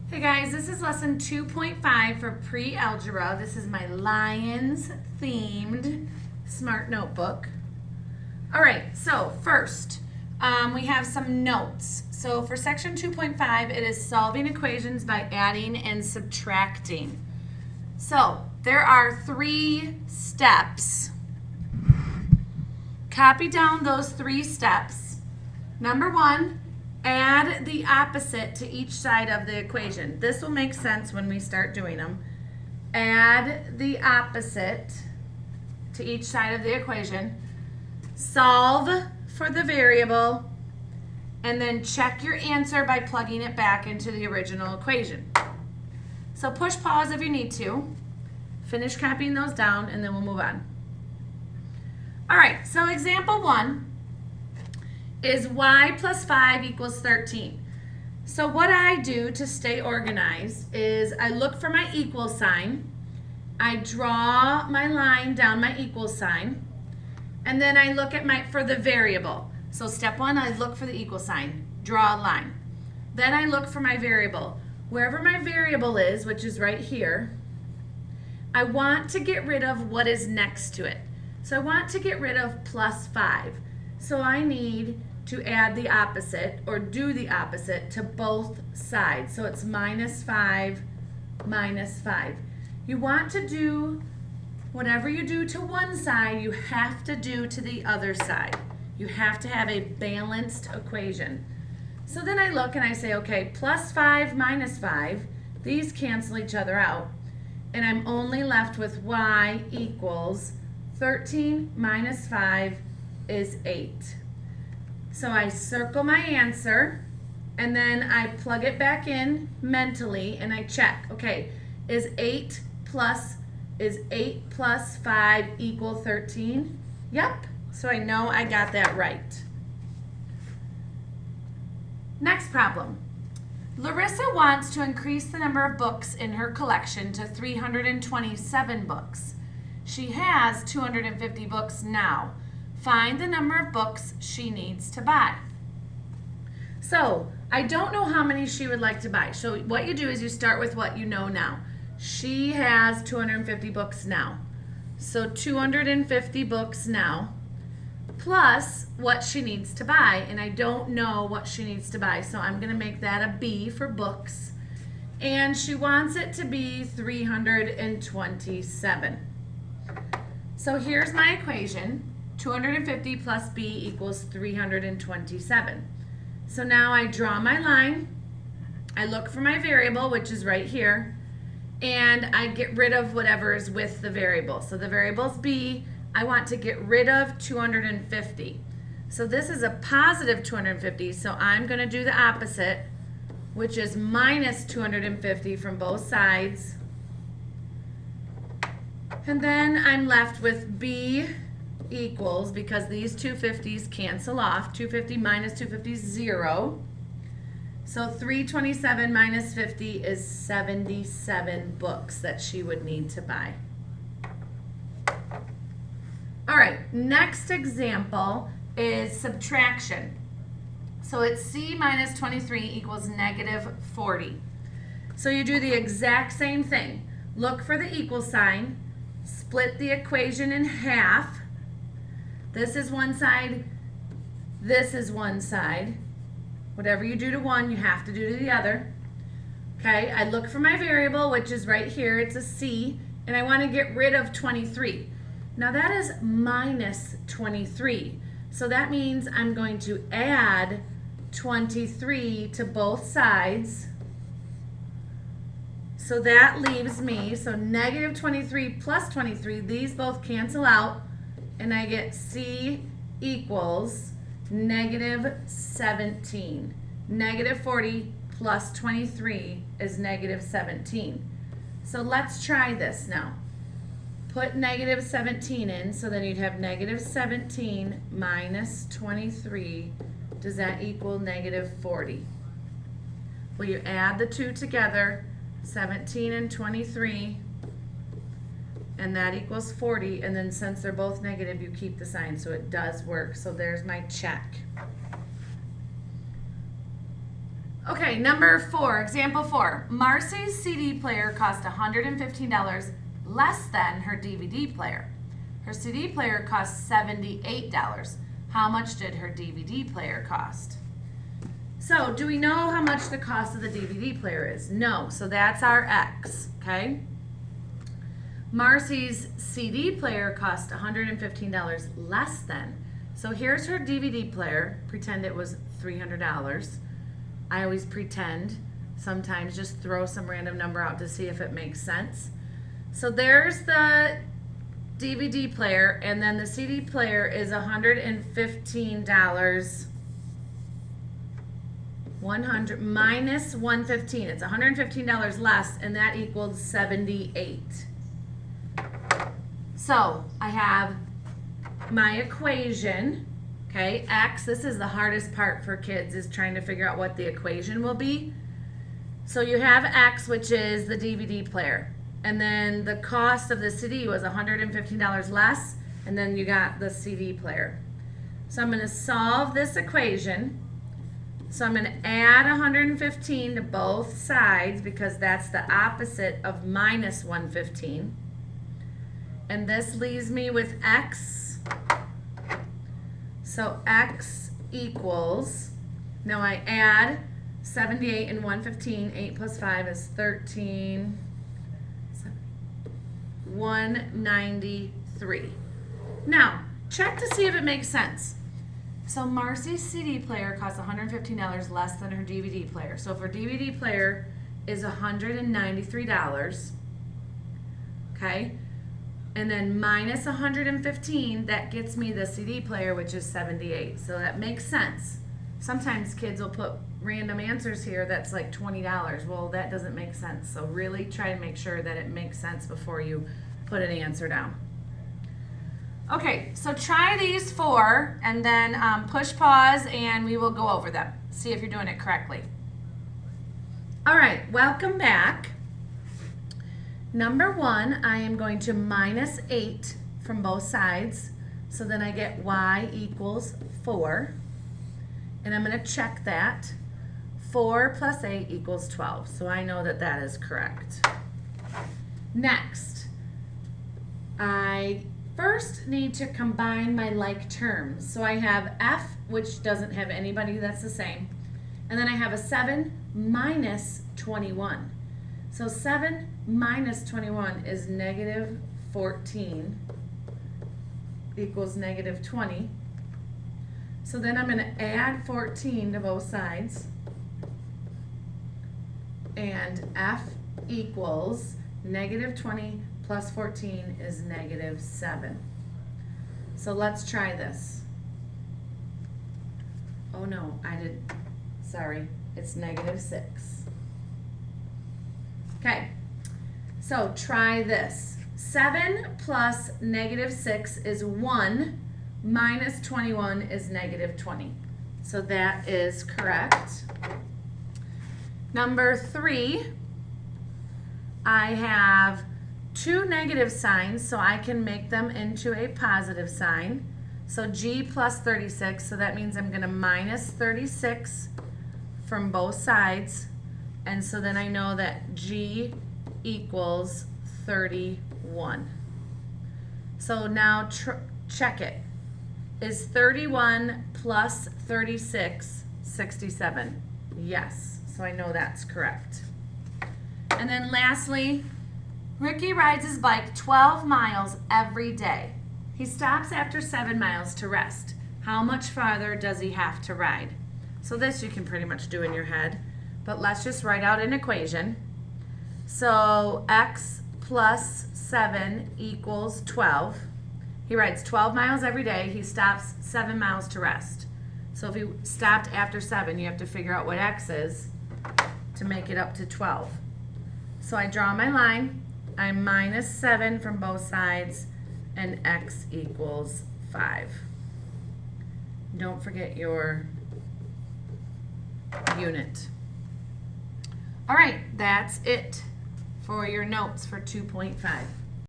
Hey guys, this is lesson 2.5 for pre-algebra. This is my Lions themed smart notebook. All right, so first we have some notes. So for section 2.5, it is solving equations by adding and subtracting. So there are 3 steps. Copy down those 3 steps. Number 1, add the opposite to each side of the equation. This will make sense when we start doing them. Add the opposite to each side of the equation. Solve for the variable, and then check your answer by plugging it back into the original equation. So push pause if you need to. Finish copying those down, and then we'll move on. All right, so example 1 is y plus 5 equals 13. So what I do to stay organized is I look for my equal sign, I draw my line down my equal sign, and then I look at for the variable. So step 1, I look for the equal sign, draw a line. Then I look for my variable. Wherever my variable is, which is right here, I want to get rid of what is next to it. So I want to get rid of plus 5. So I need to add the opposite, or do the opposite, to both sides. So it's minus 5, minus 5. You want to do whatever you do to one side, you have to do to the other side. You have to have a balanced equation. So then I look and I say, okay, plus 5 minus 5, these cancel each other out. And I'm only left with y equals 13 minus 5 is 8. So I circle my answer, and then I plug it back in mentally, and I check. Okay, is 8 plus 5 equal 13? Yep, so I know I got that right. Next problem. Larissa wants to increase the number of books in her collection to 327 books. She has 250 books now. Find the number of books she needs to buy. So I don't know how many she would like to buy. So what you do is you start with what you know now. She has 250 books now. So 250 books now, plus what she needs to buy. And I don't know what she needs to buy. So I'm going to make that a B for books. And she wants it to be 327. So here's my equation. 250 plus b equals 327. So now I draw my line, I look for my variable, which is right here, and I get rid of whatever is with the variable. So the variable's b, I want to get rid of 250. So this is a positive 250, so I'm going to do the opposite, which is minus 250 from both sides. And then I'm left with b equals, because these 250s cancel off, 250 minus 250 is 0. So 327 minus 50 is 77 books that she would need to buy. All right, next example is subtraction. So it's c minus 23 equals negative 40. So you do the exact same thing. Look for the equal sign, split the equation in half. This is one side, this is one side. Whatever you do to one, you have to do to the other. Okay, I look for my variable, which is right here, it's a c, and I want to get rid of 23. Now that is minus 23. So that means I'm going to add 23 to both sides. So that leaves me, so negative 23 plus 23, these both cancel out, and I get c equals negative 17. Negative 40 plus 23 is negative 17. So let's try this now. Put negative 17 in, so then you'd have negative 17 minus 23. Does that equal negative 40? Well, you add the two together, 17 and 23, and that equals 40, and then since they're both negative, you keep the sign, so it does work. So there's my check. Okay, number 4, example 4. Marcy's CD player cost $115 less than her DVD player. Her CD player cost $78. How much did her DVD player cost? So, do we know how much the cost of the DVD player is? No, so that's our X, okay? Marcy's CD player cost $115 less than. So here's her DVD player. Pretend it was $300. I always pretend. Sometimes just throw some random number out to see if it makes sense. So there's the DVD player, and then the CD player is $115. 100 minus 115. It's $115 less, and that equals 78. So I have my equation. Okay, X, this is the hardest part for kids, is trying to figure out what the equation will be. So you have X, which is the DVD player. And then the cost of the CD was $115 less, and then you got the CD player. So I'm going to solve this equation. So I'm going to add 115 to both sides because that's the opposite of minus 115. And this leaves me with X. So X equals, now I add 78 and 115, 8 plus 5 is 13, 193. Now, check to see if it makes sense. So Marcy's CD player costs $115 less than her DVD player. So if her DVD player is $193, okay, and then minus 115, that gets me the CD player, which is 78. So that makes sense. Sometimes kids will put random answers here that's like $20. Well, that doesn't make sense. So really try to make sure that it makes sense before you put an answer down. Okay, so try these 4 and then push pause and we will go over them. See if you're doing it correctly. All right, welcome back. Number 1, I am going to minus 8 from both sides. So then I get y equals 4. And I'm going to check that. 4 plus 8 equals 12. So I know that that is correct. Next, I first need to combine my like terms. So I have f, which doesn't have anybody that's the same. And then I have a 7 minus 21. So 7 minus 21 is negative 14 equals negative 20. So then I'm going to add 14 to both sides. And f equals negative 20 plus 14 is negative 7. So let's try this. Oh no, sorry, it's negative 6. Okay, so try this. 7 plus negative 6 is 1, minus 21 is negative 20. So that is correct. Number 3, I have 2 negative signs, so I can make them into a positive sign. So g plus 36, so that means I'm going to minus 36 from both sides. And so then I know that g equals 31. So now check it. Is 31 plus 36 67? Yes. So I know that's correct. And then lastly, Ricky rides his bike 12 miles every day. He stops after 7 miles to rest. How much farther does he have to ride? So this you can pretty much do in your head. But let's just write out an equation. So x plus 7 equals 12. He rides 12 miles every day. He stops 7 miles to rest. So if he stopped after 7, you have to figure out what x is to make it up to 12. So I draw my line. I minus 7 from both sides, and x equals 5. Don't forget your unit. All right, that's it for your notes for 2.5.